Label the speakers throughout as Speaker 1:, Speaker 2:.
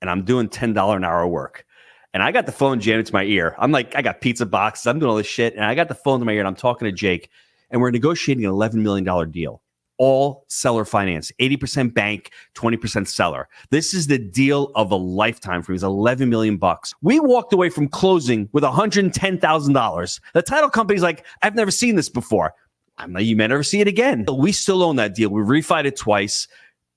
Speaker 1: and I'm doing $10 an hour work. And I got the phone jammed to my ear. I'm like, I got pizza boxes. I'm doing all this shit. And I got the phone to my ear and I'm talking to Jake and we're negotiating an $11 million deal. All seller finance, 80% bank, 20% seller. This is the deal of a lifetime for me. It's $11 million. We walked away from closing with $110,000. The title company's like, I've never seen this before. I'm like, you may never see it again. We still own that deal. We refied it twice.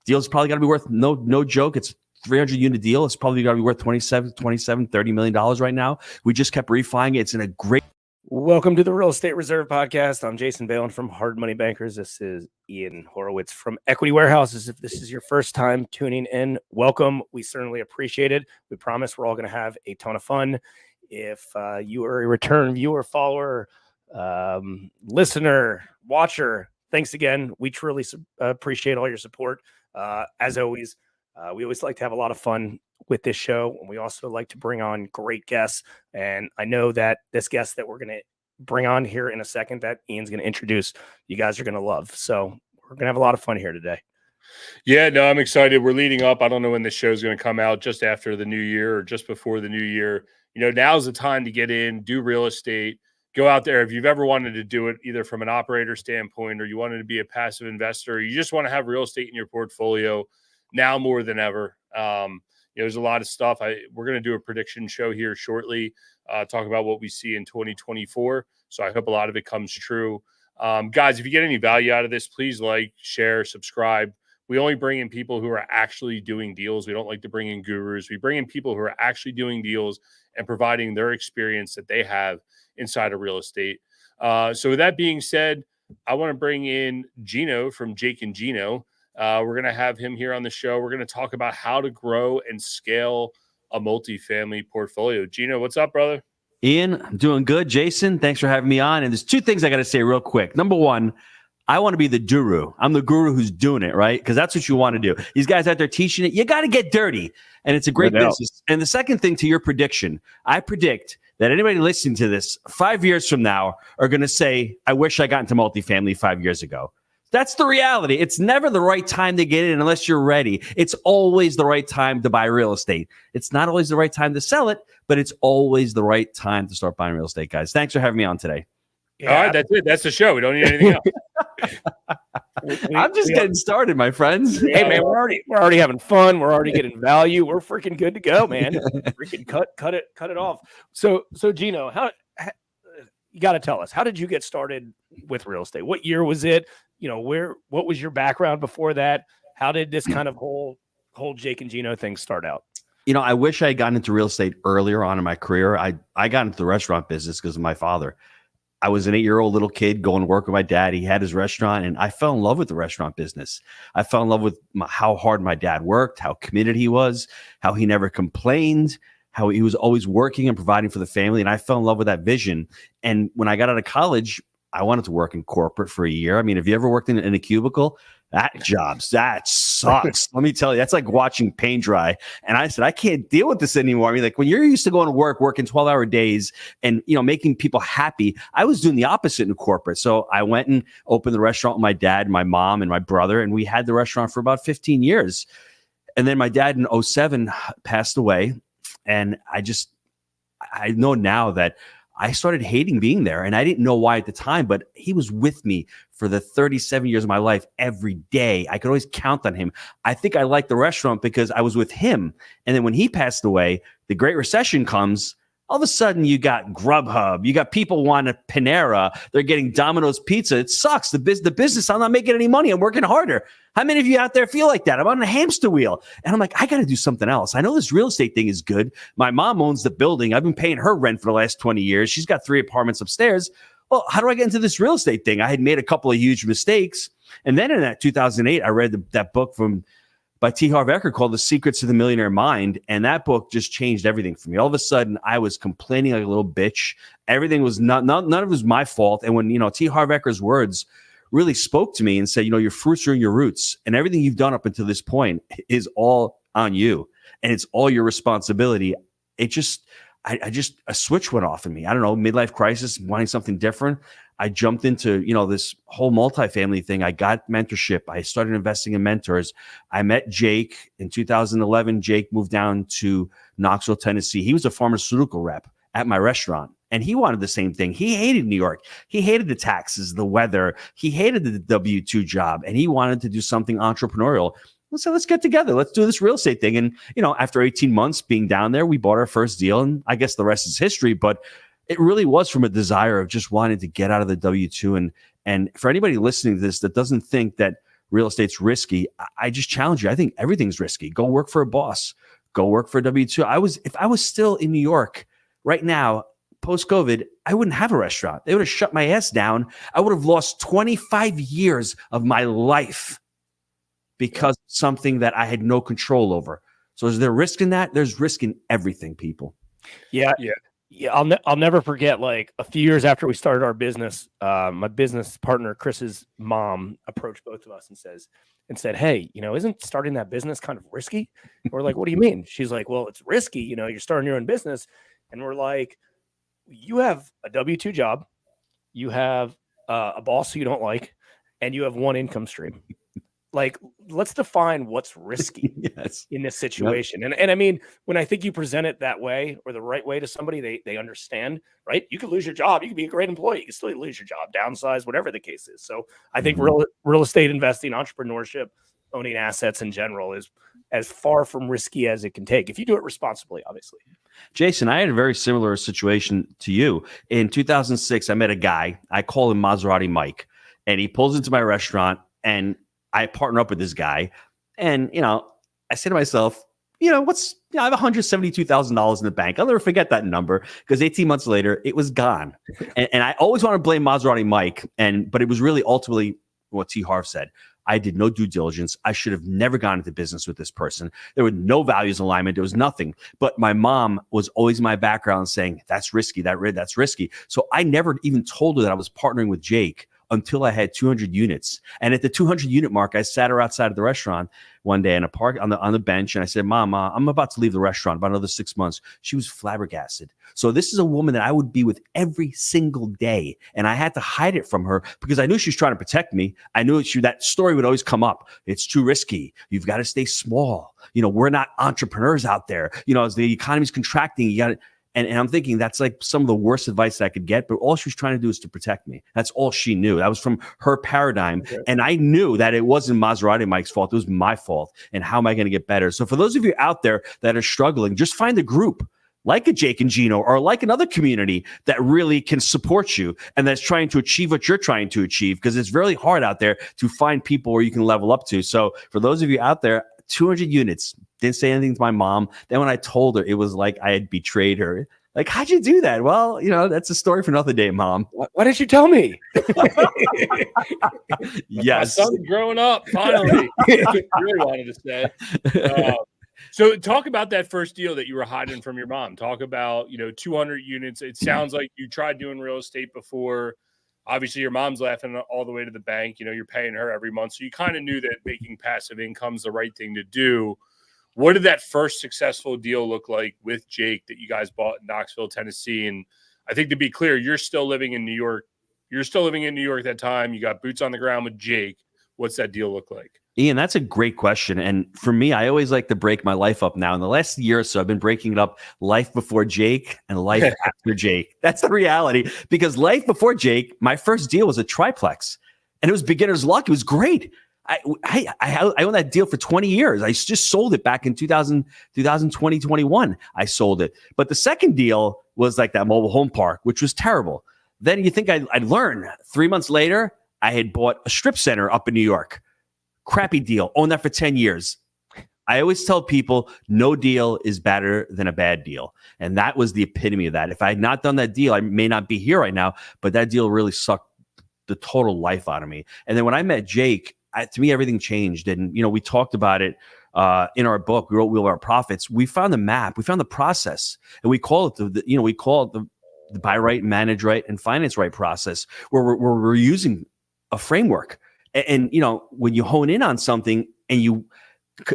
Speaker 1: Deal's probably got to be worth, no joke, it's 300 unit deal. It's probably got to be worth $30 million right now. We just kept refining it. It's in a great.
Speaker 2: Welcome to the Real Estate Reserve Podcast. I'm Jason Balin from Hard Money Bankers. This is Ian Horowitz from Equity Warehouses. If this is your first time tuning in, welcome. We certainly appreciate it. We promise we're all going to have a ton of fun. If you are a return viewer, follower, listener, watcher, thanks again. We truly appreciate all your support. As always, we always like to have a lot of fun with this show, and we also like to bring on great guests. And I know that this guest that we're going to bring on here in a second that Ian's going to introduce, you guys are going to love. So we're going to have a lot of fun here today.
Speaker 3: Yeah, no, I'm excited. We're leading up. I don't know when this show is going to come out, just after the new year or just before the new year. You know, now's the time to get in, do real estate, go out there. If you've ever wanted to do it, either from an operator standpoint or you wanted to be a passive investor, or you just want to have real estate in your portfolio, now more than ever. There's a lot of stuff. We're going to do a prediction show here shortly, talk about what we see in 2024. So I hope a lot of it comes true. Guys, if you get any value out of this, please like, share, subscribe. We only bring in people who are actually doing deals. We don't like to bring in gurus. We bring in people who are actually doing deals and providing their experience that they have inside of real estate. So with that being said, I want to bring in Gino from Jake and Gino. We're going to have him here on the show. We're going to talk about how to grow and scale a multifamily portfolio. Gino, what's up, brother?
Speaker 1: Ian, I'm doing good. Jason, thanks for having me on. And there's two things I got to say real quick. Number one, I want to be the guru. I'm the guru who's doing it, right? Because that's what you want to do. These guys out there teaching it, you got to get dirty. And it's a great business. And the second thing to your prediction, I predict that anybody listening to this 5 years from now are going to say, I wish I got into multifamily 5 years ago. That's the reality. It's never the right time to get in unless you're ready. It's always the right time to buy real estate. It's not always the right time to sell it, but it's always the right time to start buying real estate, guys. Thanks for having me on today.
Speaker 3: Yeah. All right, that's it. That's the show. We don't need anything else.
Speaker 1: I'm just getting started, my friends.
Speaker 2: Hey, man, we're already having fun. We're already getting value. We're freaking good to go, man. Freaking cut it off. So Gino, how you got to tell us, how did you get started with real estate? What year was it? What was your background before that? How did this kind of whole Jake and Gino thing start out?
Speaker 1: I wish I had gotten into real estate earlier on in my career. I got into the restaurant business because of my father. I was an 8-year-old little kid going to work with my dad. He had his restaurant, and I fell in love with the restaurant business. I fell in love with how hard my dad worked, how committed he was, how he never complained, how he was always working and providing for the family. And I fell in love with that vision. And when I got out of college, I wanted to work in corporate for a year. I mean, have you ever worked in a cubicle? That sucks. Let me tell you, that's like watching paint dry. And I said, I can't deal with this anymore. I mean, like when you're used to going to work, working 12-hour days and, making people happy, I was doing the opposite in corporate. So I went and opened the restaurant with my dad, my mom, and my brother. And we had the restaurant for about 15 years. And then my dad in 2007 passed away. And I know now that I started hating being there, and I didn't know why at the time, but he was with me for the 37 years of my life every day. I could always count on him. I think I liked the restaurant because I was with him. And then when he passed away, the Great Recession comes. All of a sudden, you got Grubhub. You got people wanting Panera. They're getting Domino's Pizza. It sucks. The business, I'm not making any money. I'm working harder. How many of you out there feel like that? I'm on a hamster wheel. And I'm like, I got to do something else. I know this real estate thing is good. My mom owns the building. I've been paying her rent for the last 20 years. She's got 3 apartments upstairs. Well, how do I get into this real estate thing? I had made a couple of huge mistakes. And then in that 2008, I read that book by T. Harv Eker called The Secrets of the Millionaire Mind. And that book just changed everything for me. All of a sudden, I was complaining like a little bitch. Everything was none of it was my fault. And when, T. Harv Eker's words really spoke to me and said, your fruits are in your roots. And everything you've done up until this point is all on you. And it's all your responsibility. I just, a switch went off in me. I don't know, midlife crisis, wanting something different. I jumped into, this whole multifamily thing. I got mentorship. I started investing in mentors. I met Jake in 2011. Jake moved down to Knoxville, Tennessee. He was a pharmaceutical rep at my restaurant, and he wanted the same thing. He hated New York. He hated the taxes, the weather. He hated the W-2 job, and he wanted to do something entrepreneurial. So let's get together. Let's do this real estate thing. And, after 18 months being down there, we bought our first deal, and I guess the rest is history. But it really was from a desire of just wanting to get out of the W-2. And for anybody listening to this that doesn't think that real estate's risky, I just challenge you. I think everything's risky. Go work for a boss. Go work for a W-2. If I was still in New York right now, post-COVID, I wouldn't have a restaurant. They would have shut my ass down. I would have lost 25 years of my life because of something that I had no control over. So is there risk in that? There's risk in everything, people.
Speaker 2: Yeah. I'll never forget, like, a few years after we started our business, my business partner, Chris's mom, approached both of us and said, hey, isn't starting that business kind of risky? We're like, what do you mean? She's like, well, it's risky. You're starting your own business. And we're like, you have a W-2 job, you have a boss who you don't like, and you have one income stream. Like, let's define what's risky in this situation. Yep. And I mean, when I think you present it that way or the right way to somebody, they understand, right? You could lose your job. You could be a great employee. You can still lose your job, downsize, whatever the case is. So I think real estate investing, entrepreneurship, owning assets in general is as far from risky as it can take if you do it responsibly, obviously.
Speaker 1: Jason, I had a very similar situation to you. In 2006, I met a guy. I call him Maserati Mike, and he pulls into my restaurant, and I partner up with this guy. And, I say to myself, I have $172,000 in the bank. I'll never forget that number because 18 months later, it was gone. and I always want to blame Maserati Mike. But it was really ultimately what T. Harv said. I did no due diligence. I should have never gone into business with this person. There were no values alignment. There was nothing. But my mom was always in my background saying, that's risky. That's risky. So I never even told her that I was partnering with Jake until I had 200 units. And at the 200 unit mark, I sat her outside of the restaurant one day in a park on the bench. And I said, Mom, I'm about to leave the restaurant about another 6 months. She was flabbergasted. So this is a woman that I would be with every single day. And I had to hide it from her because I knew she was trying to protect me. I knew that story would always come up. It's too risky. You've got to stay small. We're not entrepreneurs out there. As the economy's contracting, you got to. And I'm thinking that's like some of the worst advice that I could get, but all she was trying to do is to protect me. That's all she knew. That was from her paradigm. Okay. And I knew that it wasn't Maserati Mike's fault. It was my fault. And how am I going to get better? So for those of you out there that are struggling, just find a group like a Jake and Gino or like another community that really can support you and that's trying to achieve what you're trying to achieve, because it's really hard out there to find people where you can level up to. So for those of you out there, 200 units, didn't say anything to my mom. Then when I told her, it was like I had betrayed her. Like, how'd you do that? Well, that's a story for another day, Mom.
Speaker 2: Why didn't you tell me?
Speaker 1: Yes.
Speaker 3: My son's growing up, finally. I really wanted to say. So talk about that first deal that you were hiding from your mom. Talk about, 200 units. It sounds like you tried doing real estate before. Obviously, your mom's laughing all the way to the bank. You're paying her every month. So you kind of knew that making passive income is the right thing to do. What did that first successful deal look like with Jake that you guys bought in Knoxville, Tennessee? And I think, to be clear, you're still living in New York. You're still living in New York at that time. You got boots on the ground with Jake. What's that deal look like?
Speaker 1: Ian, that's a great question. And for me, I always like to break my life up now. In the last year or so, I've been breaking it up life before Jake and life after Jake. That's the reality. Because life before Jake, my first deal was a triplex. And it was beginner's luck. It was great. I owned that deal for 20 years. I just sold it back in 2020, 21. I sold it. But the second deal was like that mobile home park, which was terrible. Then you think I'd learn. 3 months later, I had bought a strip center up in New York. Crappy deal. Owned that for 10 years. I always tell people no deal is better than a bad deal. And that was the epitome of that. If I had not done that deal, I may not be here right now, but that deal really sucked the total life out of me. And then when I met Jake, to me, everything changed. And, we talked about it in our book. We wrote Wheelbarrow Profits. We found the map. We found the process. And we call it the buy right, manage right, and finance right process, where we're using a framework. And when you hone in on something and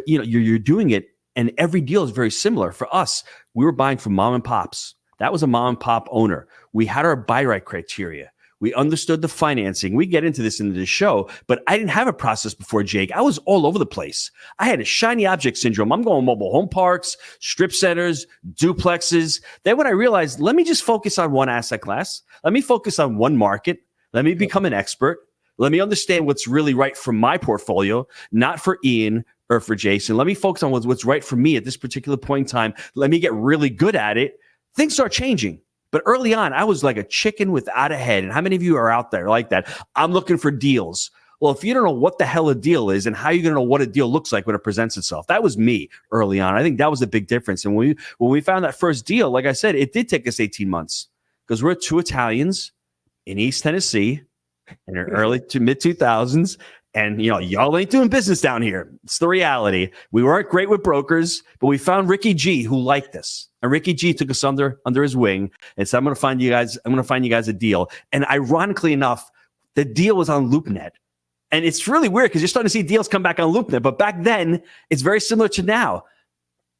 Speaker 1: you're doing it And every deal is very similar. For us, we were buying from mom and pops. That was a mom and pop owner. We had our buy right criteria. We understood the financing. We get into this in the show, but I didn't have a process before Jake. I was all over the place. I had a shiny object syndrome. I'm going mobile home parks, strip centers, duplexes. Then when I realized, let me just focus on one asset class. Let me focus on one market. Let me become an expert. Let me understand what's really right for my portfolio, not for Ian or for Jason. Let me focus on what's right for me at this particular point in time. Let me get really good at it. Things start changing. But early on, I was like a chicken without a head. And how many of you are out there like that? I'm looking for deals. Well, if you don't know what the hell a deal is and how you're going to know what a deal looks like when it presents itself, that was me early on. I think that was a big difference. And when we found that first deal, like I said, it did take us 18 months because we're two Italians in East Tennessee in the early to mid 2000s. And, y'all ain't doing business down here. It's the reality. We weren't great with brokers, but we found Ricky G who liked us. And Ricky G took us under his wing and said, I'm going to find you guys a deal. And ironically enough, the deal was on LoopNet. And it's really weird because you're starting to see deals come back on LoopNet. But back then, it's very similar to now.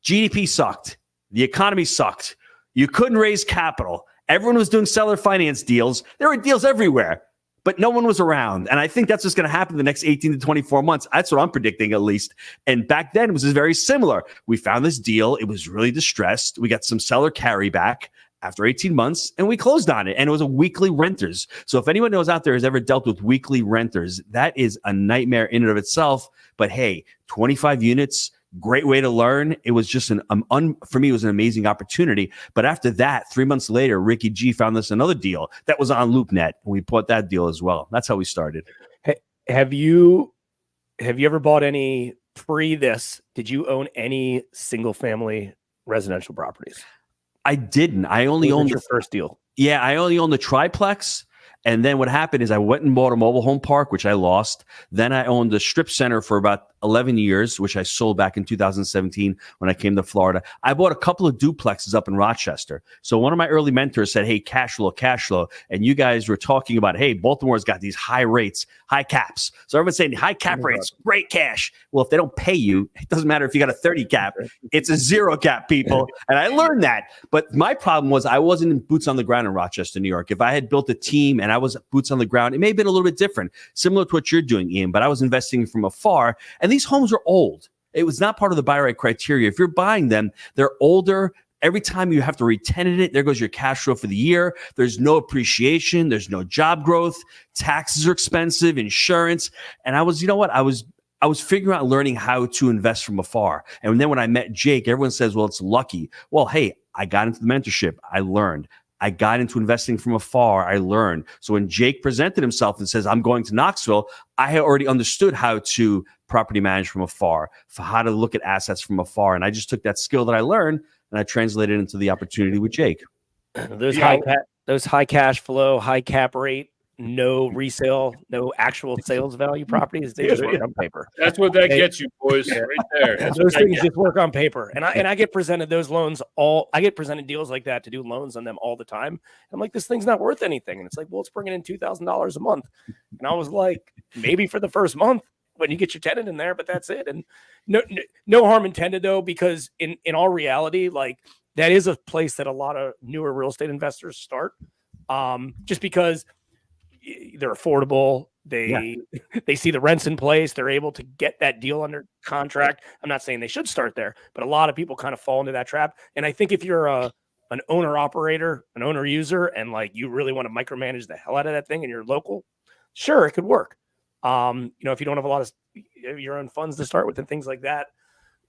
Speaker 1: GDP sucked. The economy sucked. You couldn't raise capital. Everyone was doing seller finance deals. There were deals everywhere, but no one was around. And I think that's what's going to happen the next 18 to 24 months. That's what I'm predicting, at least. And back then, it was very similar. We found this deal. It was really distressed. We got some seller carryback after 18 months, and we closed on it. And it was a weekly renters. So if anyone knows out there has ever dealt with weekly renters, that is a nightmare in and of itself. But hey, 25 units, great way to learn. It was just for me, it was an amazing opportunity. But after that, 3 months later, Ricky G found us another deal that was on LoopNet, and we bought that deal as well. That's how we started.
Speaker 2: Hey, have you ever bought any pre this? Did you own any single family residential properties?
Speaker 1: I didn't. I only owned
Speaker 2: your first deal.
Speaker 1: Yeah, I only owned the triplex. And then what happened is I went and bought a mobile home park, which I lost. Then I owned a strip center for about 11 years, which I sold back in 2017 when I came to Florida. I bought a couple of duplexes up in Rochester. So one of my early mentors said, hey, cash flow. And you guys were talking about, hey, Baltimore's got these high rates, high caps. So everyone's saying high cap rates, great cash. Well, if they don't pay you, it doesn't matter if you got a 30 cap. It's a 0 cap, people. And I learned that. But my problem was I wasn't in boots on the ground in Rochester, New York. If I had built a team and I was boots on the ground, it may have been a little bit different, similar to what you're doing, Ian, but I was investing from afar. And these homes are old. It was not part of the buy right criteria. If you're buying them, they're older. Every time you have to re-tenant it, there goes your cash flow for the year. There's no appreciation. There's no job growth. Taxes are expensive, insurance. And I was figuring out learning how to invest from afar. And then when I met Jake, everyone says, well, it's lucky. Well, hey, I got into the mentorship. I learned. I got into investing from afar. I learned. So when Jake presented himself and says, I'm going to Knoxville, I had already understood how to property manage from afar, for how to look at assets from afar. And I just took that skill that I learned and I translated it into the opportunity with Jake.
Speaker 2: Those high cash flow, high cap rate, no resale, no actual sales value properties. They just work on paper.
Speaker 3: That's what that gets you, boys, right there. That's
Speaker 2: those things just work on paper. And I get presented those loans I get presented deals like that to do loans on them all the time. I'm like, this thing's not worth anything. And it's like, well, it's bringing in $2,000 a month. And I was like, maybe for the first month when you get your tenant in there, but that's it. And no harm intended though, because in all reality, like that is a place that a lot of newer real estate investors start, just because they're affordable. They see the rents in place. They're able to get that deal under contract. I'm not saying they should start there, but a lot of people kind of fall into that trap. And I think if you're an owner operator, an owner user, and like you really want to micromanage the hell out of that thing and you're local, sure, it could work. If you don't have a lot of your own funds to start with and things like that.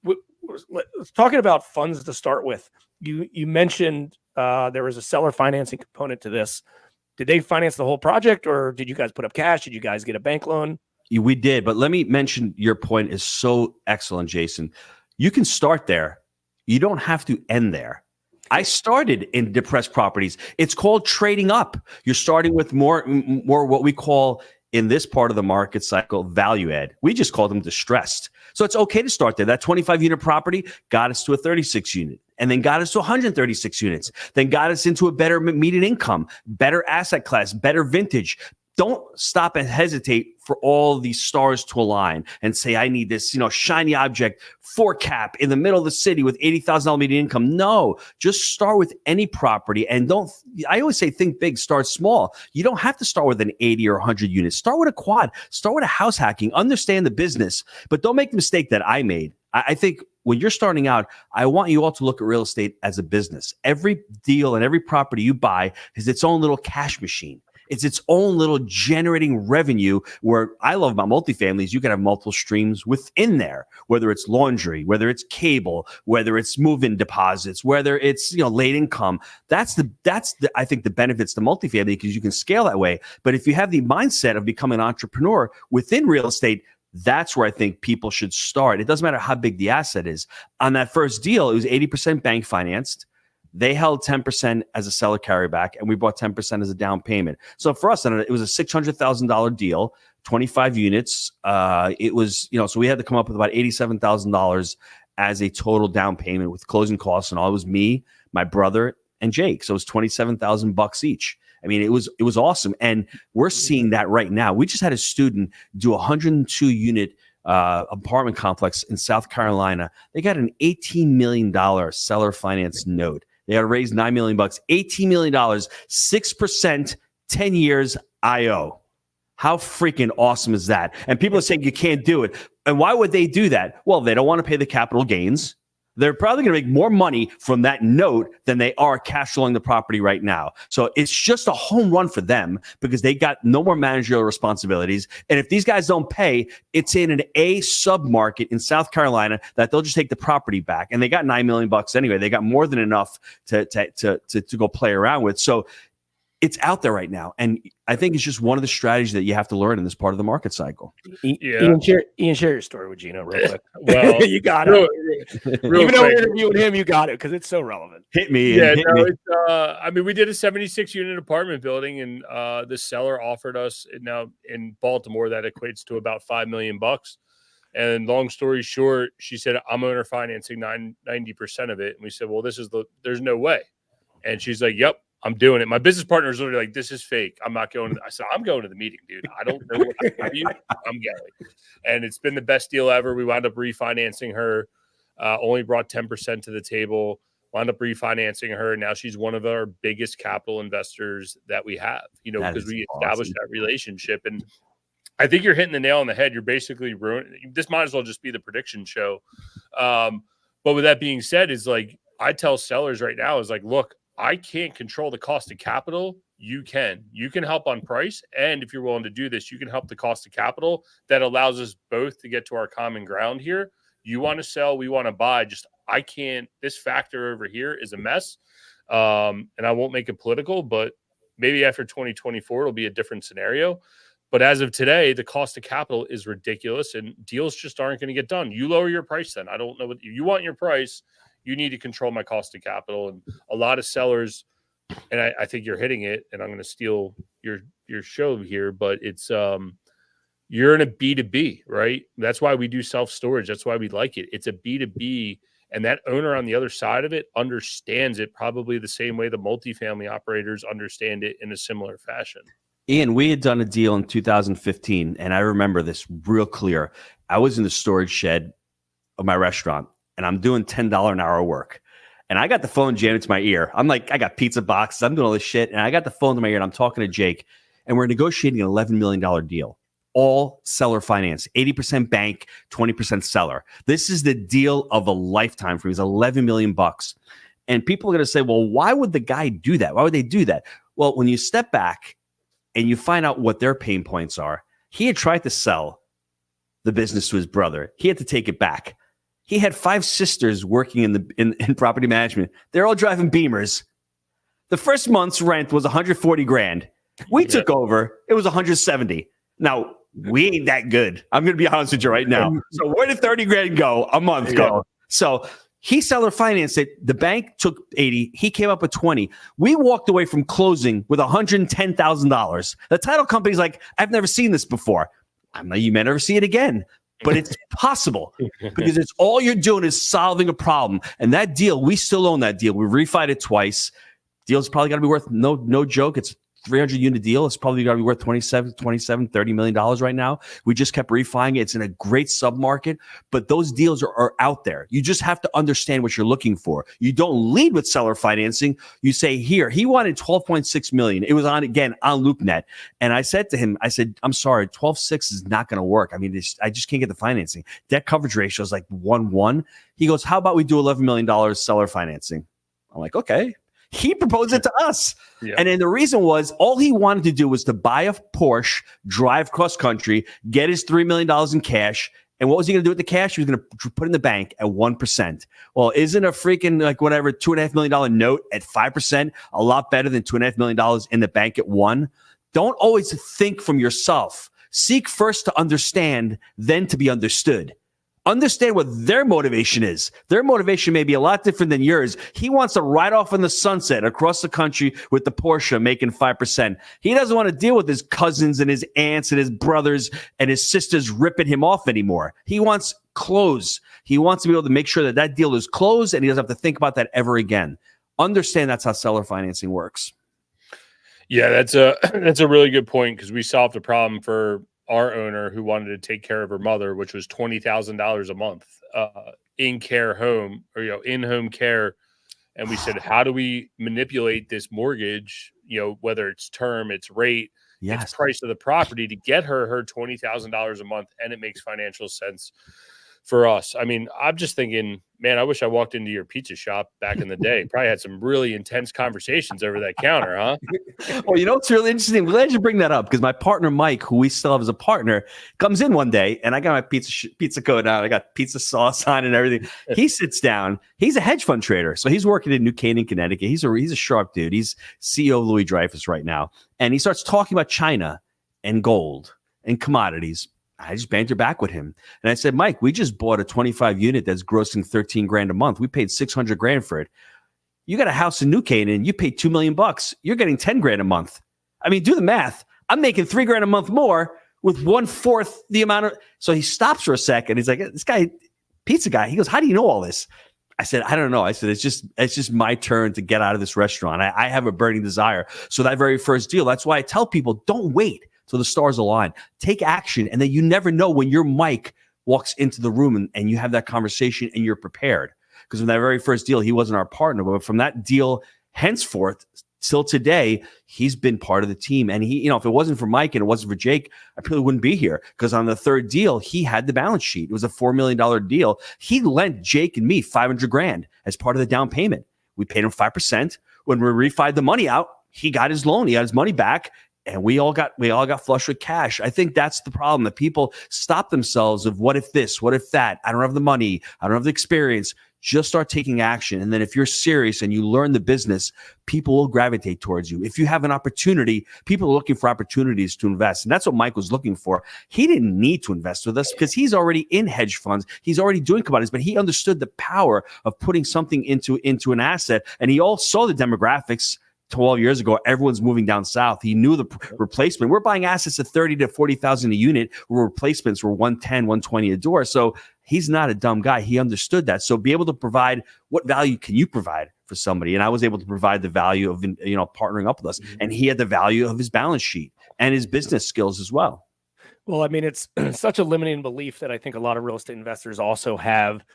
Speaker 2: Let's talking about funds to start with. You mentioned there was a seller financing component to this. Did they finance the whole project, or did you guys put up cash? Did you guys get a bank loan?
Speaker 1: We did, but let me mention your point is so excellent, Jason. You can start there. You don't have to end there. I started in depressed properties. It's called trading up. You're starting with more what we call in this part of the market cycle value add. We just call them distressed. So it's okay to start there. That 25 unit property got us to a 36 unit. And then got us to 136 units, then got us into a better median income, better asset class, better vintage, don't stop and hesitate for all these stars to align and say, I need this, shiny object, 4-cap in the middle of the city with $80,000 median income. No, just start with any property. And I always say, think big, start small. You don't have to start with an 80 or 100 units. Start with a quad, start with a house hacking, understand the business, but don't make the mistake that I made. I think when you're starting out, I want you all to look at real estate as a business. Every deal and every property you buy is its own little cash machine. It's its own little generating revenue. Where I love about multifamily is you can have multiple streams within there, whether it's laundry, whether it's cable, whether it's move-in deposits, whether it's late income. That's the I think the benefits to multifamily, because you can scale that way. But if you have the mindset of becoming an entrepreneur within real estate, that's where I think people should start. It doesn't matter how big the asset is. On that first deal, it was 80% bank financed. They held 10% as a seller carryback, and we bought 10% as a down payment. So for us, it was a $600,000 deal, 25 units. It was, so we had to come up with about $87,000 as a total down payment with closing costs and all. It was me, my brother, and Jake. So it was $27,000 each. I mean, it was awesome. And we're seeing that right now. We just had a student do a 102-unit apartment complex in South Carolina. They got an $18 million seller finance note. They got to raise $9 million, $18 million, 6%, 10 years IO. How freaking awesome is that? And people are saying you can't do it. And why would they do that? Well, they don't want to pay the capital gains. They're probably going to make more money from that note than they are cash flowing the property right now. So it's just a home run for them because they got no more managerial responsibilities. And if these guys don't pay, it's in an A submarket in South Carolina that they'll just take the property back. And they got $9 million anyway. They got more than enough to go play around with. So it's out there right now. And I think it's just one of the strategies that you have to learn in this part of the market cycle.
Speaker 2: Ian, share your story with Gino real quick.
Speaker 3: Well,
Speaker 2: you got it. Even though we're interviewing him, you got it because it's so relevant.
Speaker 1: Hit me.
Speaker 3: Yeah,
Speaker 1: hit me.
Speaker 3: I mean, we did a 76-unit apartment building, and the seller offered us now in Baltimore that equates to about $5 million. And long story short, she said, I'm owner financing 90% of it. And we said, well, there's no way. And she's like, yep, I'm doing it. My business partner is literally like, this is fake. I'm not going to. I said, I'm going to the meeting, dude. I don't know what to tell you. I'm going. And it's been the best deal ever. We wound up refinancing her. Only brought 10% to the table. Wound up refinancing her. Now she's one of our biggest capital investors that we have. Because we established that relationship. And I think you're hitting the nail on the head. You're basically ruining. This might as well just be the prediction show. But with that being said, is like I tell sellers right now is like, look, I can't control the cost of capital. You can. You can help on price. And if you're willing to do this, you can help the cost of capital. That allows us both to get to our common ground here. You want to sell, we want to buy. Just I can't. This factor over here is a mess. And I won't make it political, but maybe after 2024, it'll be a different scenario. But as of today, the cost of capital is ridiculous and deals just aren't going to get done. You lower your price then. I don't know what you want your price. You need to control my cost of capital. And a lot of sellers, and I think you're hitting it, and I'm going to steal your show here, but it's you're in a B2B, right? That's why we do self-storage. That's why we like it. It's a B2B, and that owner on the other side of it understands it probably the same way the multifamily operators understand it in a similar fashion.
Speaker 1: Ian, we had done a deal in 2015, and I remember this real clear. I was in the storage shed of my restaurant, and I'm doing $10 an hour work. And I got the phone jammed to my ear. I'm like, I got pizza boxes. I'm doing all this shit. And I got the phone to my ear, and I'm talking to Jake, and we're negotiating an $11 million deal. All seller finance, 80% bank, 20% seller. This is the deal of a lifetime for me. It's $11 million. And people are going to say, well, why would the guy do that? Why would they do that? Well, when you step back and you find out what their pain points are, he had tried to sell the business to his brother. He had to take it back. He had 5 sisters working in property management. They're all driving Beamers. The first month's rent was $140,000. We took over. It was $170,000. Now, we ain't that good. I'm going to be honest with you right now. So where did $30,000 go? A month go. So he seller financed it. The bank took 80. He came up with 20. We walked away from closing with $110,000. The title company's like, I've never seen this before. You may never see it again. But it's possible because it's all you're doing is solving a problem. And that deal, we still own that deal. We refied it twice. Deal's probably got to be worth no joke. It's 300 unit deal. It's probably got to be worth 27, $30 million right now. We just kept refining it. It's in a great submarket, but those deals are out there. You just have to understand what you're looking for. You don't lead with seller financing. You say, here, he wanted 12.6 million. It was on LoopNet. And I said to him, I'm sorry, 12.6 is not going to work. I mean, I just can't get the financing. Debt coverage ratio is like 1:1. He goes, how about we do $11 million seller financing? I'm like, okay. He proposed it to us. Yeah. And then the reason was all he wanted to do was to buy a Porsche, drive cross country, get his $3 million in cash. And what was he going to do with the cash? He was going to put in the bank at 1%. Well, isn't a freaking $2.5 million note at 5% a lot better than $2.5 million in the bank at 1%? Don't always think from yourself. Seek first to understand, then to be understood. Understand what their motivation is. Their motivation may be a lot different than yours. He wants to ride off in the sunset across the country with the Porsche making 5%. He doesn't want to deal with his cousins and his aunts and his brothers and his sisters ripping him off anymore. He wants close. He wants to be able to make sure that deal is closed and he doesn't have to think about that ever again. Understand that's how seller financing works.
Speaker 3: Yeah, that's a really good point because we solved a problem for our owner who wanted to take care of her mother, which was $20,000 a month in care home or, in home care. And we said, how do we manipulate this mortgage, whether it's term, it's rate, it's price of the property to get her $20,000 a month. And it makes financial sense for us. I mean, I'm just thinking, man, I wish I walked into your pizza shop back in the day. Probably had some really intense conversations over that counter, huh?
Speaker 1: Well, it's really interesting. I'm glad you bring that up because my partner, Mike, who we still have as a partner, comes in one day and I got my pizza coat on. I got pizza sauce on and everything. He sits down. He's a hedge fund trader. So he's working in New Canaan, Connecticut. He's a sharp dude. He's CEO of Louis Dreyfus right now. And he starts talking about China and gold and commodities. I just bantered back with him. And I said, Mike, we just bought a 25 unit that's grossing 13 grand a month. We paid 600 grand for it. You got a house in New Canaan. You paid $2 million. You're getting 10 grand a month. I mean, do the math. I'm making 3 grand a month more with 1/4 the amount of. So he stops for a second. He's like, this guy, pizza guy. He goes, how do you know all this? I said, I don't know. I said, it's just my turn to get out of this restaurant. I have a burning desire. So that very first deal, that's why I tell people, don't wait. So the stars align. Take action, and then you never know when your Mike walks into the room and you have that conversation and you're prepared. Because from that very first deal, he wasn't our partner, but from that deal henceforth till today, he's been part of the team. And he, if it wasn't for Mike and it wasn't for Jake, I probably wouldn't be here. Because on the third deal, he had the balance sheet. It was a $4 million deal. He lent Jake and me 500 grand as part of the down payment. We paid him 5%. When we refied the money out, he got his loan. He got his money back. And we all got flush with cash. I think that's the problem, that people stop themselves of what if this, what if that? I don't have the money. I don't have the experience. Just start taking action. And then if you're serious and you learn the business, people will gravitate towards you. If you have an opportunity, people are looking for opportunities to invest. And that's what Mike was looking for. He didn't need to invest with us because he's already in hedge funds. He's already doing commodities, but he understood the power of putting something into an asset. And he all saw the demographics. 12 years ago, everyone's moving down south. He knew the replacement. We're buying assets at 30 to 40,000 a unit, where replacements were 110, 120 a door. So he's not a dumb guy. He understood that. So be able to provide, what value can you provide for somebody? And I was able to provide the value of partnering up with us. And he had the value of his balance sheet and his business skills as well.
Speaker 2: Well, I mean, it's such a limiting belief that I think a lot of real estate investors also have,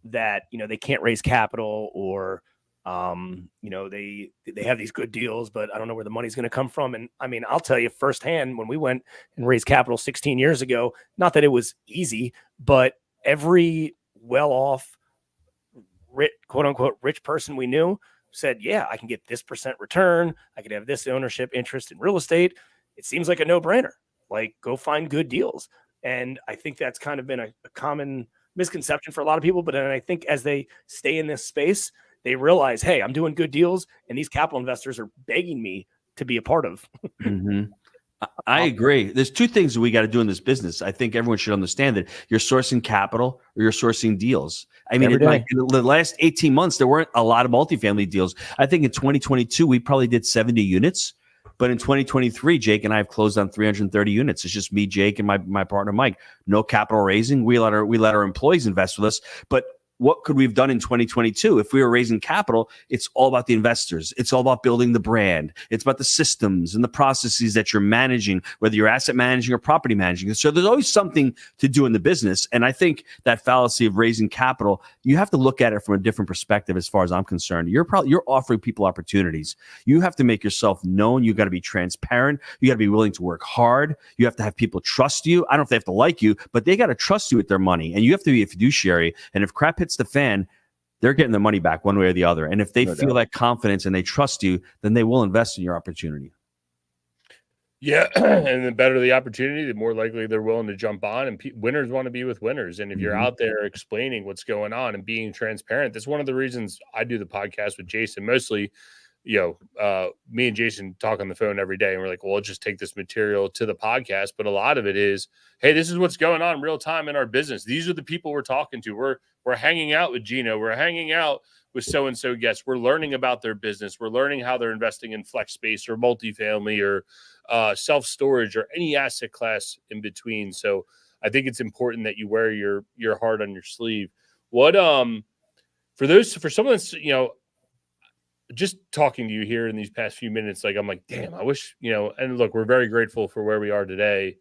Speaker 2: that they can't raise capital, or they have these good deals, but I don't know where the money's going to come from. And I mean, I'll tell you firsthand, when we went and raised capital 16 years ago, not that it was easy, but every well-off, quote unquote, rich person we knew said, yeah, I can get this % return. I could have this ownership interest in real estate. It seems like a no-brainer. Like, go find good deals. And I think that's kind of been a common misconception for a lot of people. But then I think as they stay in this space, they realize, hey, I'm doing good deals, and these capital investors are begging me to be a part of.
Speaker 1: Mm-hmm. I agree. There's two things that we got to do in this business. I think everyone should understand that you're sourcing capital or you're sourcing deals. I mean, in the last 18 months, there weren't a lot of multifamily deals. I think in 2022, we probably did 70 units. But in 2023, Jake and I have closed on 330 units. It's just me, Jake, and my partner, Mike. No capital raising. We let our employees invest with us. But what could we have done in 2022? If we were raising capital, it's all about the investors. It's all about building the brand. It's about the systems and the processes that you're managing, whether you're asset managing or property managing. So there's always something to do in the business. And I think that fallacy of raising capital, you have to look at it from a different perspective as far as I'm concerned. You're offering people opportunities. You have to make yourself known. You got to be transparent. You got to be willing to work hard. You have to have people trust you. I don't know if they have to like you, but they got to trust you with their money. And you have to be a fiduciary. And if crap hits the fan, they're getting their money back one way or the other. And if they feel that confidence and they trust you, then they will invest in your opportunity.
Speaker 3: Yeah. And the better the opportunity, the more likely they're willing to jump on. And winners want to be with winners. And if you're out there explaining what's going on and being transparent, that's one of the reasons I do the podcast with Jason. Mostly, me and Jason talk on the phone every day, and we're like, well, let's just take this material to the podcast. But a lot of it is, hey, this is what's going on real time in our business. These are the people we're talking to. We're hanging out with Gino. We're hanging out with so-and-so guests. We're learning about their business. We're learning how they're investing in flex space or multifamily or self-storage or any asset class in between. So I think it's important that you wear your heart on your sleeve. What for someone that's, just talking to you here in these past few minutes, like, I'm like, damn, I wish, and look, we're very grateful for where we are today,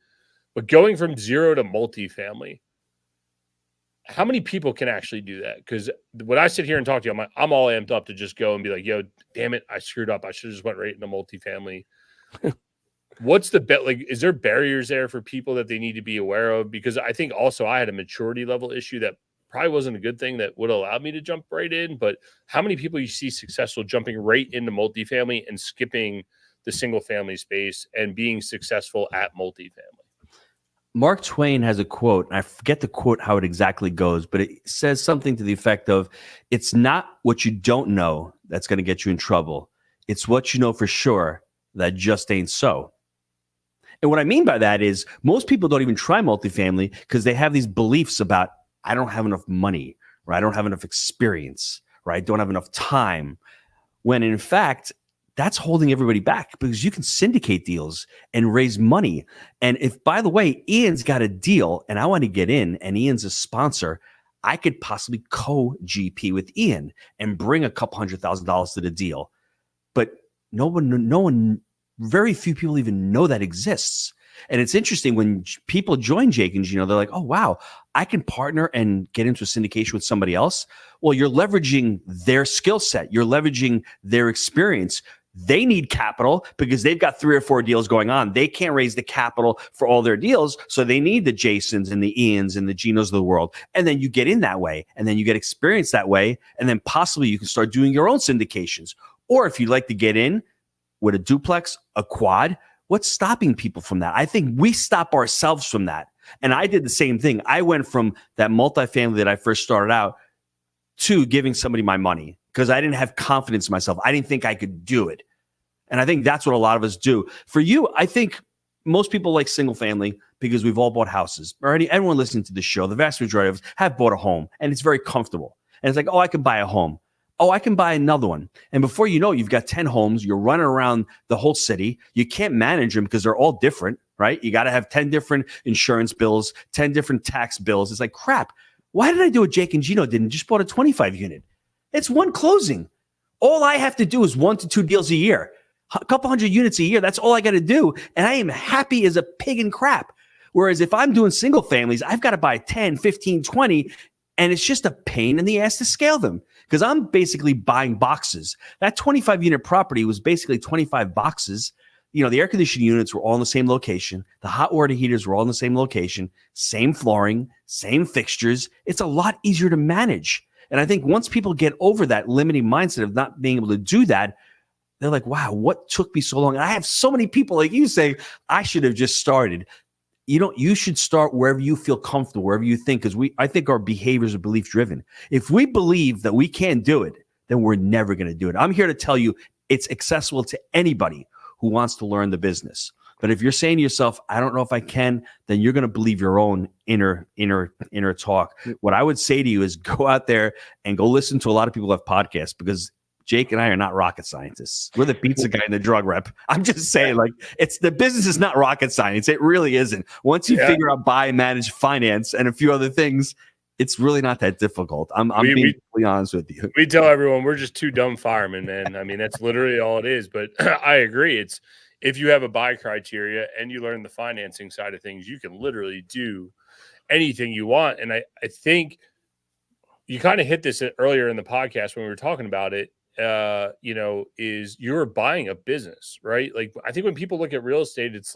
Speaker 3: but going from zero to multifamily, how many people can actually do that? Because when I sit here and talk to you, I'm all amped up to just go and be like, yo, damn it, I screwed up. I should have just went right into multifamily. What's the bet? Like, is there barriers there for people that they need to be aware of? Because I think also I had a maturity level issue that probably wasn't a good thing that would allow me to jump right in. But how many people you see successful jumping right into multifamily and skipping the single family space and being successful at multifamily?
Speaker 1: Mark Twain has a quote, and I forget the quote how it exactly goes, but it says something to the effect of, it's not what you don't know that's going to get you in trouble. It's what you know for sure that just ain't so. And what I mean by that is most people don't even try multifamily because they have these beliefs about, I don't have enough money, or I don't have enough experience, or I don't have enough time. When in fact, that's holding everybody back because you can syndicate deals and raise money. And if, by the way, Ian's got a deal and I want to get in and Ian's a sponsor, I could possibly co-GP with Ian and bring a couple $100,000 to the deal. But no one, very few people even know that exists. And it's interesting when people join Jake and Gino, they're like, oh, wow, I can partner and get into a syndication with somebody else. Well, you're leveraging their skill set. You're leveraging their experience. They need capital because they've got 3 or 4 deals going on. They can't raise the capital for all their deals. So they need the Jasons and the Ians and the Ginos of the world. And then you get in that way. And then you get experience that way. And then possibly you can start doing your own syndications. Or if you'd like to get in with a duplex, a quad, what's stopping people from that? I think we stop ourselves from that. And I did the same thing. I went from that multifamily that I first started out to giving somebody my money because I didn't have confidence in myself. I didn't think I could do it. And I think that's what a lot of us do. For you, I think most people like single family because we've all bought houses. Or anyone listening to the show, the vast majority of us have bought a home and it's very comfortable. And it's like, oh, I can buy a home. Oh, I can buy another one. And before you know it, you've got 10 homes. You're running around the whole city. You can't manage them because they're all different, right? You got to have 10 different insurance bills, 10 different tax bills. It's like, crap. Why did I do what Jake and Gino did and just bought a 25 unit? It's one closing. All I have to do is 1 to 2 deals a year, a couple hundred units a year. That's all I got to do. And I am happy as a pig in crap. Whereas if I'm doing single families, I've got to buy 10, 15, 20, and it's just a pain in the ass to scale them because I'm basically buying boxes. That 25 unit property was basically 25 boxes. You know, the air conditioning units were all in the same location. The hot water heaters were all in the same location, same flooring, same fixtures. It's a lot easier to manage. And I think once people get over that limiting mindset of not being able to do that, they're like, wow, what took me so long? And I have so many people like you say, I should have just started. You should start wherever you feel comfortable, wherever you think, because I think our behaviors are belief driven. If we believe that we can't do it, then we're never going to do it. I'm here to tell you it's accessible to anybody who wants to learn the business. But if you're saying to yourself, I don't know if I can, then you're going to believe your own inner talk. What I would say to you is go out there and go listen to a lot of people who have podcasts because Jake and I are not rocket scientists. We're the pizza guy and the drug rep. I'm just saying, like, the business is not rocket science. It really isn't. Once you figure out buy, manage, finance, and a few other things, It's really not that difficult. I'm being completely honest with you.
Speaker 3: We tell everyone we're just two dumb firemen, man. I mean, that's literally all it is. But I agree. It's if you have a buy criteria and you learn the financing side of things, you can literally do anything you want. And I think you kind of hit this earlier in the podcast when we were talking about it. Is you're buying a business, right? Like, I think when people look at real estate, it's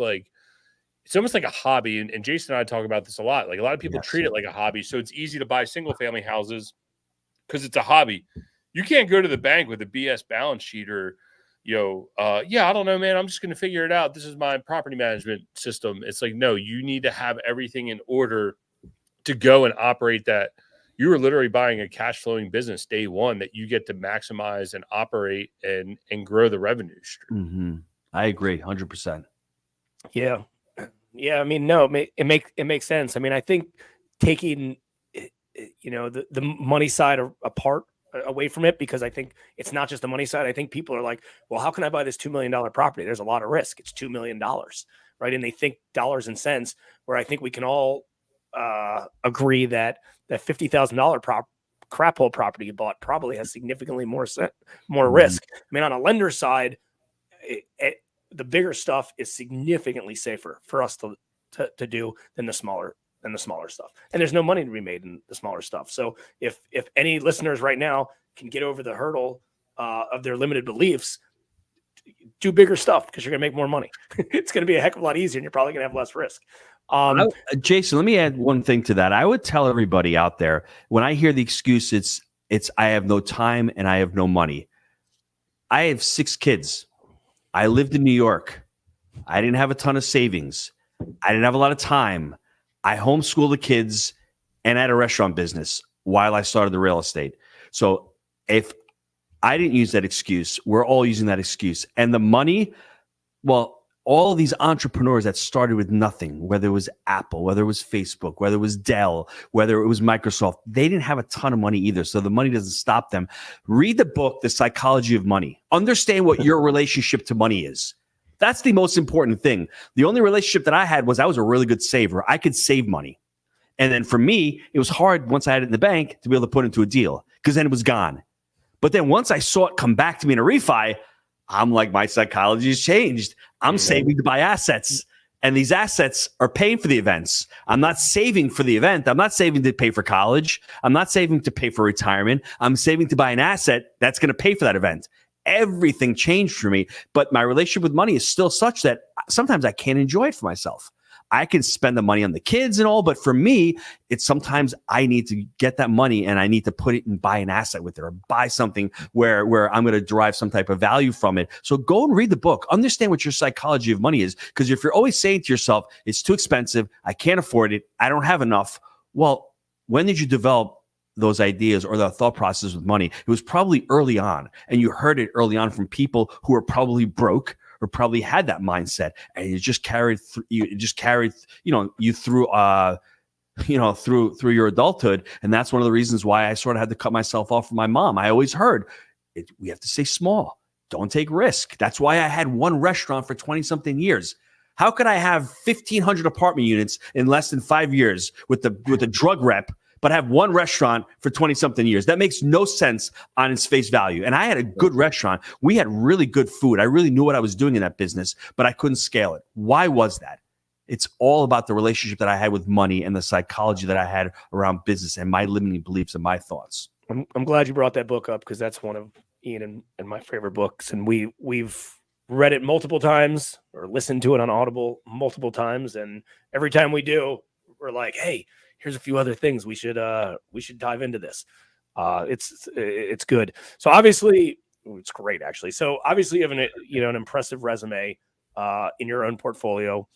Speaker 3: almost like a hobby. And Jason and I talk about this a lot. Like, a lot of people treat it like a hobby. So it's easy to buy single family houses because it's a hobby. You can't go to the bank with a BS balance sheet or, I don't know, man, I'm just going to figure it out. This is my property management system. It's like, no, you need to have everything in order to go and operate that. You are literally buying a cash flowing business day one that you get to maximize and operate and grow the revenue stream.
Speaker 1: Mm-hmm. I agree 100%.
Speaker 2: Yeah. Yeah. I mean, no, it makes sense. I mean, I think taking, the money side apart away from it, because I think it's not just the money side. I think people are like, well, how can I buy this $2 million property? There's a lot of risk. It's $2 million. Right. And they think dollars and cents, where I think we can all agree that $50,000 crap hole property you bought probably has significantly more risk. I mean, on a lender side, the bigger stuff is significantly safer for us to do than the smaller stuff. And there's no money to be made in the smaller stuff. So if any listeners right now can get over the hurdle of their limited beliefs, do bigger stuff, because you're going to make more money. It's going to be a heck of a lot easier, and you're probably going to have less risk.
Speaker 1: Jason, let me add one thing to that. I would tell everybody out there, when I hear the excuse, it's I have no time and I have no money. I have 6 kids. I lived in New York. I didn't have a ton of savings. I didn't have a lot of time. I homeschooled the kids and I had a restaurant business while I started the real estate. So if I didn't use that excuse, we're all using that excuse. And the money, well, all of these entrepreneurs that started with nothing, whether it was Apple, whether it was Facebook, whether it was Dell, whether it was Microsoft, they didn't have a ton of money either. So the money doesn't stop them. Read the book, The Psychology of Money. Understand what your relationship to money is. That's the most important thing. The only relationship that I had was I was a really good saver. I could save money. And then for me, it was hard once I had it in the bank to be able to put it into a deal, because then it was gone. But then once I saw it come back to me in a refi, I'm like, my psychology has changed. I'm saving to buy assets. And these assets are paying for the events. I'm not saving for the event. I'm not saving to pay for college. I'm not saving to pay for retirement. I'm saving to buy an asset that's going to pay for that event. Everything changed for me. But my relationship with money is still such that sometimes I can't enjoy it for myself. I can spend the money on the kids and all, but for me, it's sometimes I need to get that money and I need to put it and buy an asset with it, or buy something where I'm going to derive some type of value from it. So go and read the book. Understand what your psychology of money is, because if you're always saying to yourself, it's too expensive, I can't afford it, I don't have enough. Well, when did you develop those ideas or the thought process with money? It was probably early on, and you heard it early on from people who are probably broke or probably had that mindset, and you just carried you through through your adulthood. And that's one of the reasons why I sort of had to cut myself off from my mom. I always heard we have to stay small, don't take risk. That's why I had one restaurant for 20 something years. How could I have 1,500 apartment units in less than 5 years with the drug rep, but have one restaurant for 20 something years? That makes no sense on its face value. And I had a good restaurant. We had really good food. I really knew what I was doing in that business, but I couldn't scale it. Why was that? It's all about the relationship that I had with money and the psychology that I had around business and my limiting beliefs and my thoughts.
Speaker 2: I'm glad you brought that book up, because that's one of Ian and my favorite books. And we've read it multiple times or listened to it on Audible multiple times. And every time we do, we're like, hey, here's a few other things we should dive into this. It's good. So obviously it's great, actually. So obviously you have an impressive resume in your own portfolio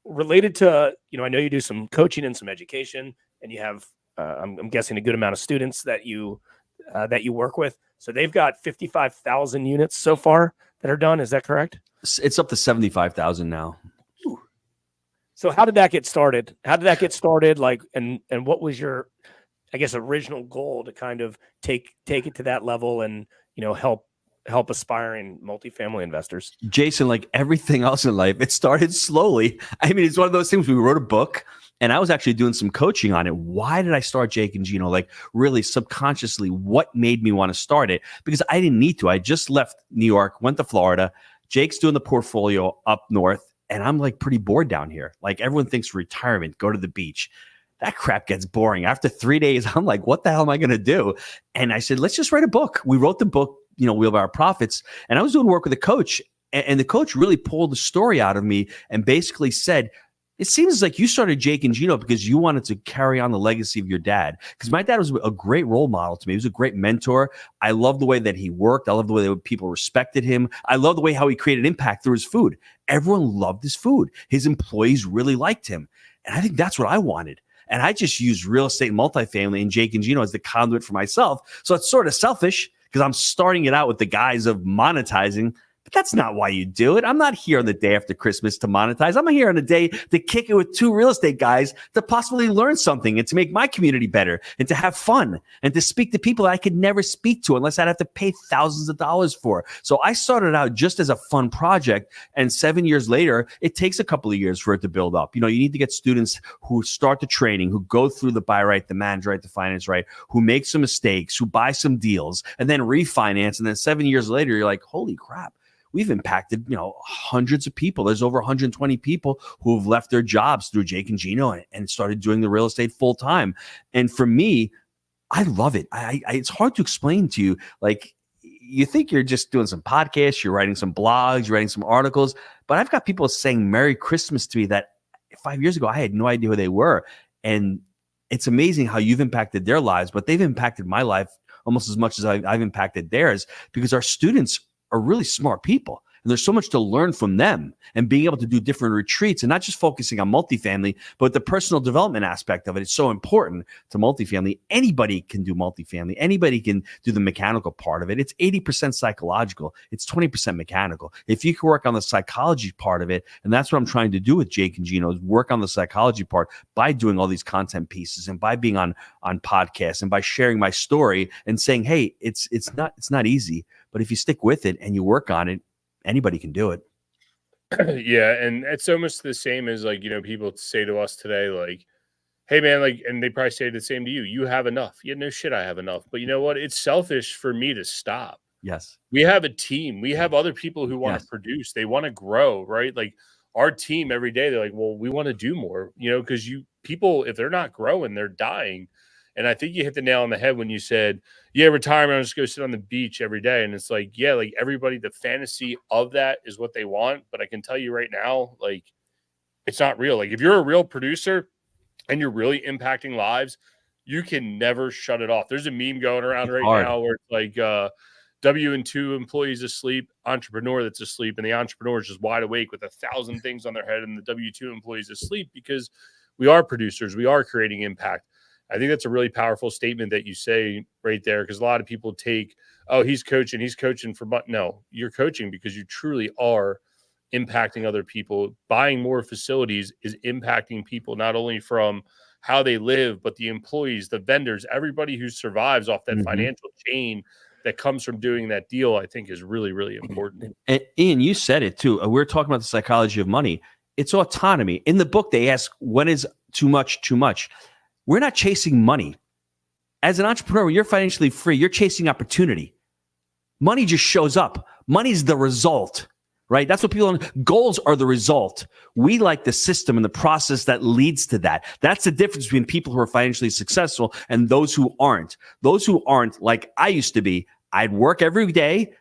Speaker 2: related to, I know you do some coaching and some education, and you have, I'm guessing, a good amount of students that you work with. So they've got 55,000 units so far that are done. Is that correct?
Speaker 1: It's up to 75,000 now.
Speaker 2: So how did that get started? Like, and what was your, I guess, original goal to kind of take it to that level and, help help aspiring multifamily investors?
Speaker 1: Jason, like everything else in life, it started slowly. I mean, it's one of those things. We wrote a book and I was actually doing some coaching on it. Why did I start Jake and Gino? Like really subconsciously, what made me want to start it? Because I didn't need to. I just left New York, went to Florida. Jake's doing the portfolio up north. And I'm like pretty bored down here. Like everyone thinks retirement, go to the beach. That crap gets boring. After 3 days, I'm like, what the hell am I going to do? And I said, let's just write a book. We wrote the book, Wheelbarrow Profits. And I was doing work with a coach. And the coach really pulled the story out of me and basically said, it seems like you started Jake and Gino because you wanted to carry on the legacy of your dad. Because my dad was a great role model to me. He was a great mentor. I love the way that he worked. I love the way that people respected him. I love the way how he created impact through his food. Everyone loved his food. His employees really liked him. And I think that's what I wanted. And I just used real estate and multifamily and Jake and Gino as the conduit for myself. So it's sort of selfish because I'm starting it out with the guise of monetizing. But that's not why you do it. I'm not here on the day after Christmas to monetize. I'm here on the day to kick it with two real estate guys to possibly learn something and to make my community better and to have fun and to speak to people that I could never speak to unless I'd have to pay thousands of dollars for. So I started out just as a fun project. And 7 years later, it takes a couple of years for it to build up. You need to get students who start the training, who go through the buy right, the manage right, the finance right, who make some mistakes, who buy some deals and then refinance. And then 7 years later, you're like, holy crap. We've impacted, hundreds of people. There's over 120 people who have left their jobs through Jake and Gino and started doing the real estate full time. And for me, I love it. It's hard to explain to you. Like, you think you're just doing some podcasts, you're writing some blogs, you're writing some articles, but I've got people saying Merry Christmas to me that 5 years ago, I had no idea who they were. And it's amazing how you've impacted their lives, but they've impacted my life almost as much as I've impacted theirs because our students are really smart people. And there's so much to learn from them and being able to do different retreats and not just focusing on multifamily, but the personal development aspect of it. It's so important to multifamily. Anybody can do multifamily. Anybody can do the mechanical part of it. It's 80% psychological. It's 20% mechanical. If you can work on the psychology part of it, and that's what I'm trying to do with Jake and Gino, is work on the psychology part by doing all these content pieces and by being on podcasts and by sharing my story and saying, hey, it's not easy, but if you stick with it and you work on it, anybody can do it.
Speaker 3: Yeah. And it's almost the same as people say to us today, like, hey man, and they probably say the same to you. You have enough. Yeah, no shit, I have enough. But you know what? It's selfish for me to stop.
Speaker 1: Yes.
Speaker 3: We have a team. We have other people who want to produce. They want to grow, right? Like our team every day, they're like, well, we want to do more, because people, if they're not growing, they're dying. And I think you hit the nail on the head when you said, yeah, retirement, I'll just go sit on the beach every day. And it's like, yeah, like everybody, the fantasy of that is what they want. But I can tell you right now, like, it's not real. Like if you're a real producer and you're really impacting lives, you can never shut it off. There's a meme going around right now where it's like W-2 employees asleep, entrepreneur that's asleep, and the entrepreneur is just wide awake with 1,000 things on their head, and the W-2 employees asleep because we are producers. We are creating impact. I think that's a really powerful statement that you say right there, because a lot of people take, oh, he's coaching for, but no, you're coaching because you truly are impacting other people. Buying more facilities is impacting people, not only from how they live, but the employees, the vendors, everybody who survives off that financial chain that comes from doing that deal, I think is really, really important.
Speaker 1: And Ian, you said it too. We're talking about the psychology of money. It's autonomy. In the book, they ask, when is too much, too much? We're not chasing money. As an entrepreneur, when you're financially free, you're chasing opportunity. Money just shows up. Money's the result, right? That's what goals are the result. We like the system and the process that leads to that. That's the difference between people who are financially successful and those who aren't. Those who aren't, like I used to be, I'd work every day.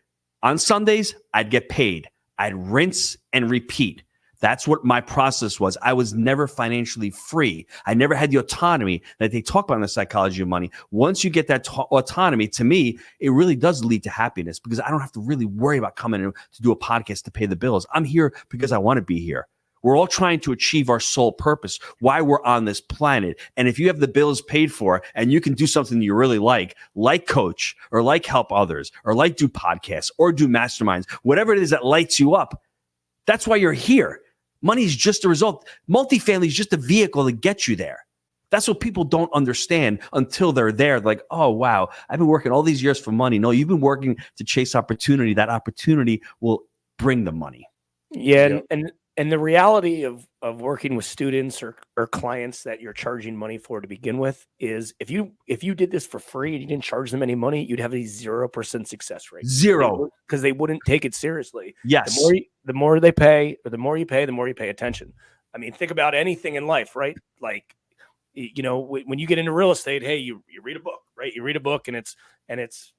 Speaker 1: On Sundays, I'd get paid. I'd rinse and repeat. That's what my process was. I was never financially free. I never had the autonomy that they talk about in the psychology of money. Once you get that autonomy, to me, it really does lead to happiness because I don't have to really worry about coming in to do a podcast to pay the bills. I'm here because I want to be here. We're all trying to achieve our sole purpose, why we're on this planet. And if you have the bills paid for and you can do something you really like coach or like help others or like do podcasts or do masterminds, whatever it is that lights you up, that's why you're here. Money is just a result. Multifamily is just a vehicle to get you there. That's what people don't understand until they're there. Like, oh, wow, I've been working all these years for money. No, you've been working to chase opportunity. That opportunity will bring the money.
Speaker 2: Yeah.
Speaker 3: Yep.
Speaker 2: And the reality of working with students or clients that you're charging money for to begin with is if you did this for free and you didn't charge them any money, you'd have a 0% success rate.
Speaker 1: Zero.
Speaker 2: Because they wouldn't take it seriously.
Speaker 1: Yes.
Speaker 2: The more they pay, or the more you pay, the more you pay attention. I mean, think about anything in life, right? Like, you know, when you get into real estate, hey, you read a book, right? You read a book and it's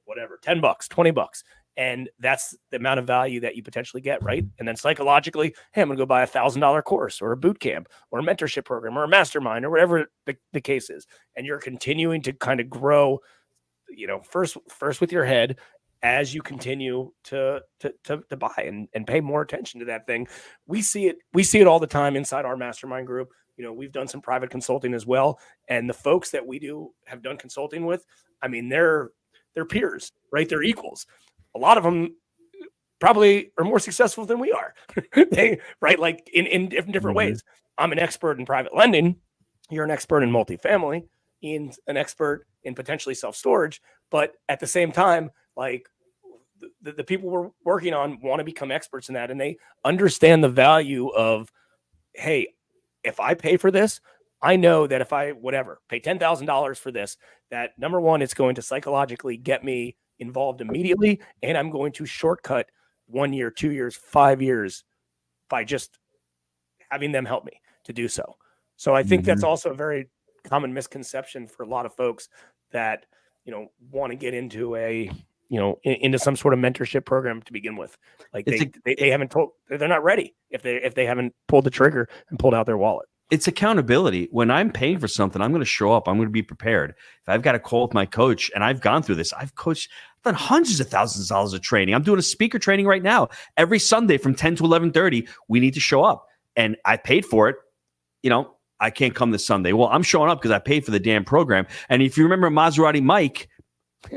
Speaker 2: whatever, $10, $20. And that's the amount of value that you potentially get, right? And then psychologically, hey, I'm going to go buy $1,000 course or a boot camp or a mentorship program or a mastermind or whatever the case is. And you're continuing to kind of grow, you know, first with your head as you continue to buy and pay more attention to that thing. We see it all the time inside our mastermind group. You know, we've done some private consulting as well. And the folks that we have done consulting with, I mean, they're peers, right? They're equals. A lot of them probably are more successful than we are, right? Like in different ways. I'm an expert in private lending. You're an expert in multifamily. Ian's an expert in potentially self-storage. But at the same time, like the people we're working on want to become experts in that. And they understand the value of, hey, if I pay for this, I know that if I pay $10,000 for this, that number one, it's going to psychologically get me involved immediately, and I'm going to shortcut 1 year, 2 years, 5 years by just having them help me to do so. So I think that's also a very common misconception for a lot of folks that, you know, want to get into into some sort of mentorship program to begin with. Like they haven't they're not ready if they haven't pulled the trigger and pulled out their wallet.
Speaker 1: It's accountability. When I'm paying for something, I'm going to show up. I'm going to be prepared. If I've got a call with my coach, and I've gone through this, I've done hundreds of thousands of dollars of training. I'm doing a speaker training right now. Every Sunday from 10 to 11:30, we need to show up. And I paid for it. You know, I can't come this Sunday. Well, I'm showing up because I paid for the damn program. And if you remember Maserati Mike,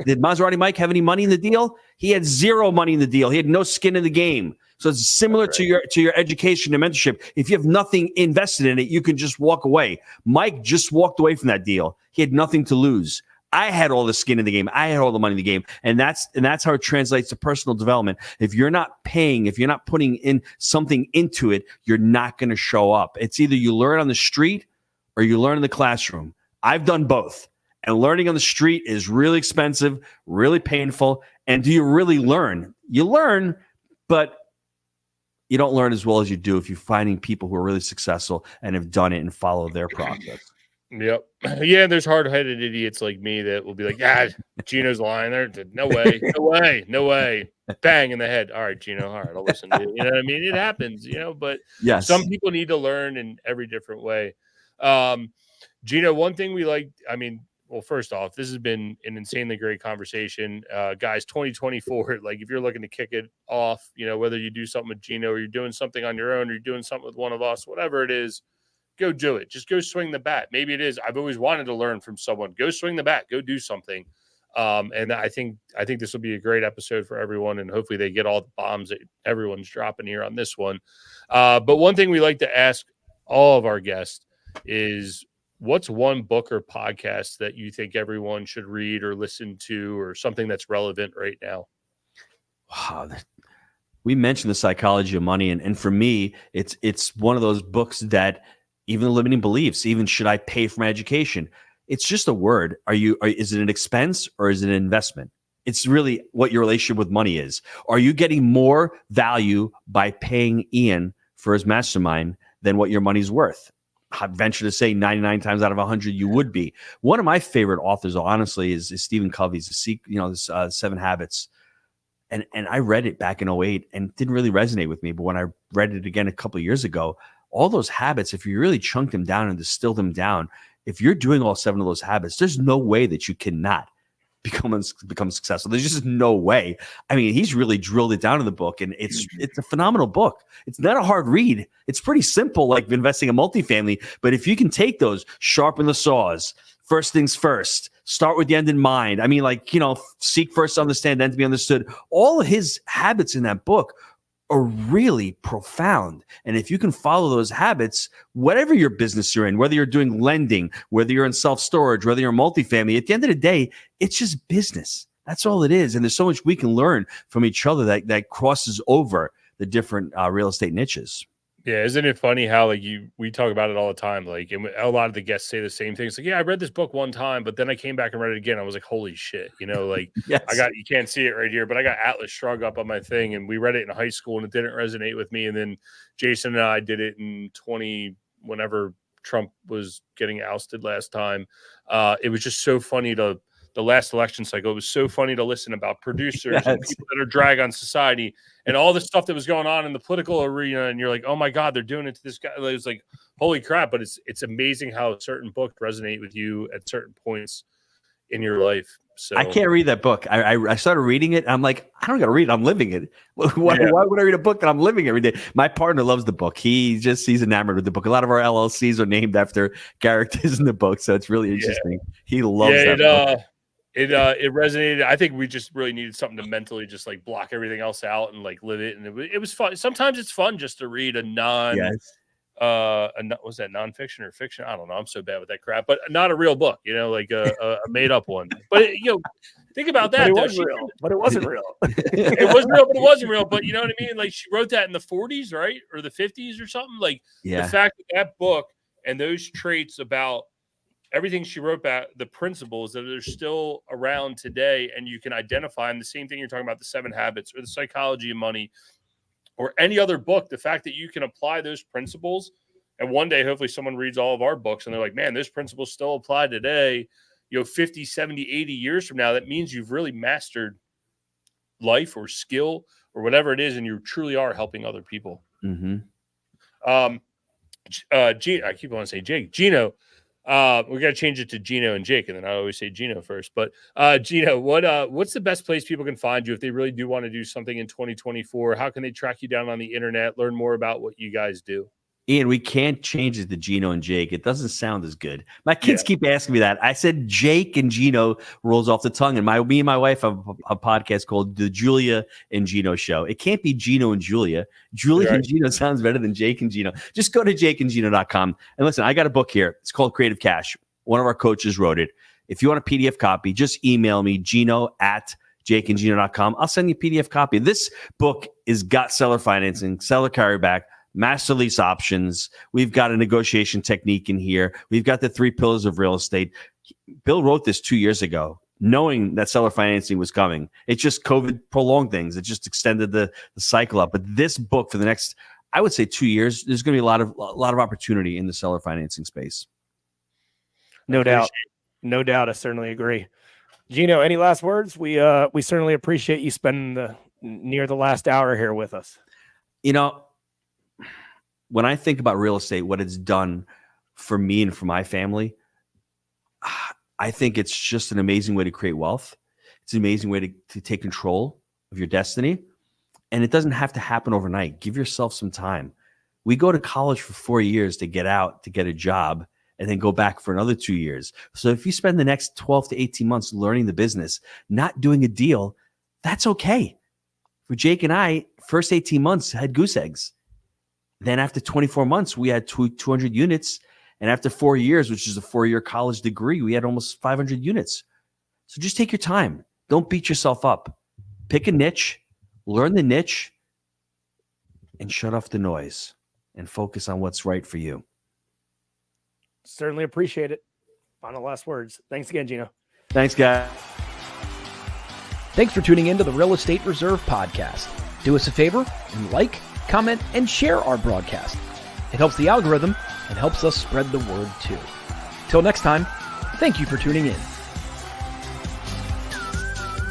Speaker 1: did Maserati Mike have any money in the deal? He had zero money in the deal. He had no skin in the game. So it's similar to your education and mentorship. If you have nothing invested in it, you can just walk away. Mike just walked away from that deal. He had nothing to lose. I had all the skin in the game. I had all the money in the game. And that's how it translates to personal development. If you're not paying, if you're not putting in something into it, you're not going to show up. It's either you learn on the street or you learn in the classroom. I've done both. And learning on the street is really expensive, really painful. And do you really learn? You learn, but you don't learn as well as you do if you're finding people who are really successful and have done it and follow their process.
Speaker 3: Yep. Yeah, there's hard-headed idiots like me that will be like, Gino's lying there. No way, no way, no way. Bang in the head. All right, Gino. All right, I'll listen to you. You know what I mean? It happens, you know, but
Speaker 1: yes,
Speaker 3: some people need to learn in every different way. Gino, one thing we like, well, first off, this has been an insanely great conversation. Guys, 2024, like if you're looking to kick it off, you know, whether you do something with Gino or you're doing something on your own or you're doing something with one of us, whatever it is, go do it. Just go swing the bat. Maybe it is. I've always wanted to learn from someone. Go swing the bat. Go do something. And I think this will be a great episode for everyone, and hopefully they get all the bombs that everyone's dropping here on this one. But one thing we like to ask all of our guests is, what's one book or podcast that you think everyone should read or listen to, or something that's relevant right now?
Speaker 1: Wow. We mentioned The Psychology of Money. And for me, it's one of those books that even the limiting beliefs, even should I pay for my education? It's just a word. Is it an expense or is it an investment? It's really what your relationship with money is. Are you getting more value by paying Ian for his mastermind than what your money's worth? I venture to say 99 times out of 100 you would be. One of my favorite authors, honestly, is Stephen Covey's The 7 Habits. And I read it back in 2008 and it didn't really resonate with me. But when I read it again a couple of years ago, all those habits, if you really chunk them down and distill them down, if you're doing all 7 of those habits, there's no way that you cannot become successful. There's just no way. I mean, he's really drilled it down in the book, and it's a phenomenal book. It's not a hard read. It's pretty simple, like investing in multifamily. But if you can take those, sharpen the saws, first things first, start with the end in mind. I mean, seek first to understand, then to be understood. All of his habits in that book are really profound. And if you can follow those habits, whatever your business you're in, whether you're doing lending, whether you're in self-storage, whether you're multifamily, at the end of the day, it's just business. That's all it is. And there's so much we can learn from each other that crosses over the different real estate niches.
Speaker 3: Yeah, isn't it funny how we talk about it all the time? Like, and a lot of the guests say the same things. Like, yeah, I read this book one time, but then I came back and read it again. I was like, holy shit, like
Speaker 1: Yes.
Speaker 3: you can't see it right here, but I got Atlas Shrugged up on my thing, and we read it in high school, and it didn't resonate with me. And then Jason and I did it in whenever Trump was getting ousted last time. It was just so funny the last election cycle. It was so funny to listen about producers and people that are drag on society and all the stuff that was going on in the political arena. And you're like, oh my God, they're doing it to this guy. It was like, holy crap. But it's amazing how certain books resonate with you at certain points in your life. So
Speaker 1: I can't read that book. I started reading it. I'm like, I don't got to read it. I'm living it. Why would I read a book that I'm living every day? My partner loves the book. He's enamored with the book. A lot of our LLCs are named after characters in the book. So it's really interesting. He loves that book.
Speaker 3: It resonated. I think we just really needed something to mentally just like block everything else out and like live it. And it was fun. Sometimes it's fun just to read a was that nonfiction or fiction? I don't know. I'm so bad with that crap, but not a real book, like a made up one. But think about that.
Speaker 2: But it wasn't real.
Speaker 3: It was real, but it wasn't real. But you know what I mean? Like she wrote that in the 40s, right? Or the 50s or something. Like the fact that book and those traits about everything she wrote about, the principles that are still around today, and you can identify them. The same thing you're talking about, the 7 Habits or the Psychology of Money or any other book, the fact that you can apply those principles, and one day, hopefully someone reads all of our books and they're like, man, those principles still apply today, 50, 70, 80 years from now. That means you've really mastered life or skill or whatever it is, and you truly are helping other people.
Speaker 1: Mm-hmm.
Speaker 3: I keep wanting to say Jake. Gino. We got to change it to Gino and Jake, and then I always say Gino first. But Gino, what's the best place people can find you if they really do want to do something in 2024? How can they track you down on the internet, learn more about what you guys do?
Speaker 1: Ian, we can't change it to Gino and Jake. It doesn't sound as good. My kids keep asking me that. I said Jake and Gino rolls off the tongue, and me and my wife have a podcast called The Julia and Gino Show. It can't be Gino and Julia. Julia and Gino sounds better than Jake and Gino. Just go to jakeandgino.com. And listen, I got a book here. It's called Creative Cash. One of our coaches wrote it. If you want a PDF copy, just email me, gino@jakeandgino.com. I'll send you a PDF copy. This book is got seller financing, seller carryback, master lease options. We've got a negotiation technique in here. We've got the 3 pillars of real estate. Bill wrote this 2 years ago, knowing that seller financing was coming. It just COVID prolonged things. It just extended the cycle up. But this book for the next, I would say 2 years, there's going to be a lot of opportunity in the seller financing space.
Speaker 2: No doubt. I certainly agree. Gino, any last words? We certainly appreciate you spending near the last hour here with us.
Speaker 1: When I think about real estate, what it's done for me and for my family, I think it's just an amazing way to create wealth. It's an amazing way to take control of your destiny. And it doesn't have to happen overnight. Give yourself some time. We go to college for 4 years to get out, to get a job, and then go back for another 2 years. So if you spend the next 12 to 18 months learning the business, not doing a deal, that's okay. For Jake and I, first 18 months had goose eggs. Then after 24 months, we had 200 units. And after 4 years, which is a 4-year college degree, we had almost 500 units. So just take your time. Don't beat yourself up. Pick a niche, learn the niche, and shut off the noise and focus on what's right for you.
Speaker 2: Certainly appreciate it. Final last words. Thanks again, Gino.
Speaker 1: Thanks, guys.
Speaker 4: Thanks for tuning in to the Real Estate Reserve podcast. Do us a favor and like, comment, and share our broadcast. It helps the algorithm and helps us spread the word too. Till next time, thank you for tuning in.